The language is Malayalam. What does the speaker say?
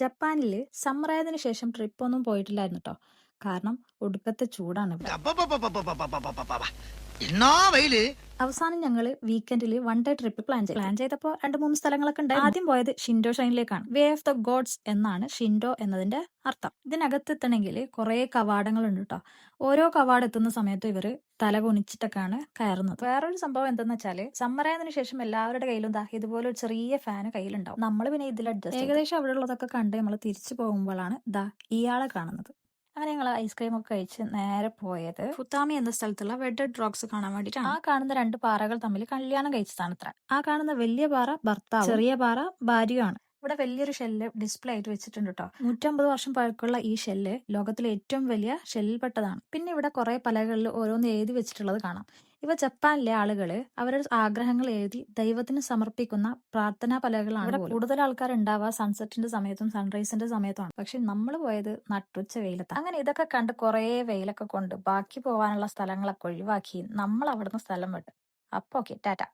ജപ്പാനില് സമ്മറായതിനു ശേഷം ട്രിപ്പൊന്നും പോയിട്ടില്ലായിരുന്നു ട്ടോ. കാരണം ഒടുക്കത്തെ ചൂടാണ് ഇവിടെ. അപ്പപ്പപ്പപ്പപ്പപ്പപ്പപ്പപ്പ. എന്നാ വെയില്. അവസാനം ഞങ്ങള് വീക്കെൻഡില് വൺ ഡേ ട്രിപ്പ് പ്ലാൻ ചെയ്തപ്പോ 2-3 സ്ഥലങ്ങളൊക്കെ ഉണ്ടായിരുന്നു. ആദ്യം പോയത് ഷിൻഡോ ഷൈനിലേക്കാണ്. വേ ഓഫ് ദ ഗോഡ്സ് എന്നാണ് ഷിൻഡോ എന്നതിന്റെ അർത്ഥം. ഇതിനകത്ത് എത്തണമെങ്കിൽ കുറെ കവാടങ്ങളുണ്ട് ട്ടോ. ഓരോ കവാടം എത്തുന്ന സമയത്തും ഇവര് തല കുനിച്ചിട്ടൊക്കെയാണ് കയറുന്നത്. വേറൊരു സംഭവം എന്തെന്ന് വെച്ചാല് സമ്മറായതിനു ശേഷം എല്ലാവരുടെ കയ്യിലും ദാ ഇതുപോലെ ഒരു ചെറിയ ഫാന് കയ്യിലുണ്ടാവും. നമ്മൾ പിന്നെ ഇതിൽ അഡ്ജസ്റ്റ് ഏകദേശം അവിടെ ഉള്ളതൊക്കെ കണ്ട് നമ്മൾ തിരിച്ചു പോകുമ്പോഴാണ് ദാ ഇയാളെ കാണുന്നത്. അങ്ങനെ ഞങ്ങൾ ഐസ്ക്രീം ഒക്കെ കഴിച്ച് നേരെ പോയത് ഫുത്താമി എന്ന സ്ഥലത്തുള്ള വെഡഡ് റോക്സ് കാണാൻ വേണ്ടിയിട്ടാണ്. ആ കാണുന്ന 2 പാറകൾ തമ്മിൽ കല്യാണം കഴിച്ചതാണ് അത്ര. ആ കാണുന്ന വലിയ പാറ ഭർത്താവ്, ചെറിയ പാറ ഭാര്യയുമാണ്. ഇവിടെ വലിയൊരു ഷെല്ല് ഡിസ്പ്ലേ ആയിട്ട് വെച്ചിട്ടുണ്ട് കേട്ടോ. 150 വർഷം പഴക്കമുള്ള ഈ ഷെല്ല് ലോകത്തിലെ ഏറ്റവും വലിയ ഷെല്ലിൽപ്പെട്ടതാണ്. പിന്നെ ഇവിടെ കുറെ പലകളിൽ ഓരോന്ന് എഴുതി വെച്ചിട്ടുള്ളത് കാണാം. ഇവ ജപ്പാനിലെ ആളുകള് അവരുടെ ആഗ്രഹങ്ങൾ എഴുതി ദൈവത്തിന് സമർപ്പിക്കുന്ന പ്രാർത്ഥനാ പലകളാണ്. ഇവിടെ കൂടുതൽ ആൾക്കാർ ഉണ്ടാവുക സൺസെറ്റിന്റെ സമയത്തും സൺറൈസിന്റെ സമയത്തുമാണ്. പക്ഷെ നമ്മൾ പോയത് നട്ടുച്ച വെയിലത്താണ്. അങ്ങനെ ഇതൊക്കെ കണ്ട് കുറെ വെയിലൊക്കെ കൊണ്ട് ബാക്കി പോകാനുള്ള സ്ഥലങ്ങളൊക്കെ ഒഴിവാക്കി നമ്മൾ അവിടുന്ന് സ്ഥലം വിട്ടു. അപ്പൊ ഓക്കെ, ടാറ്റ.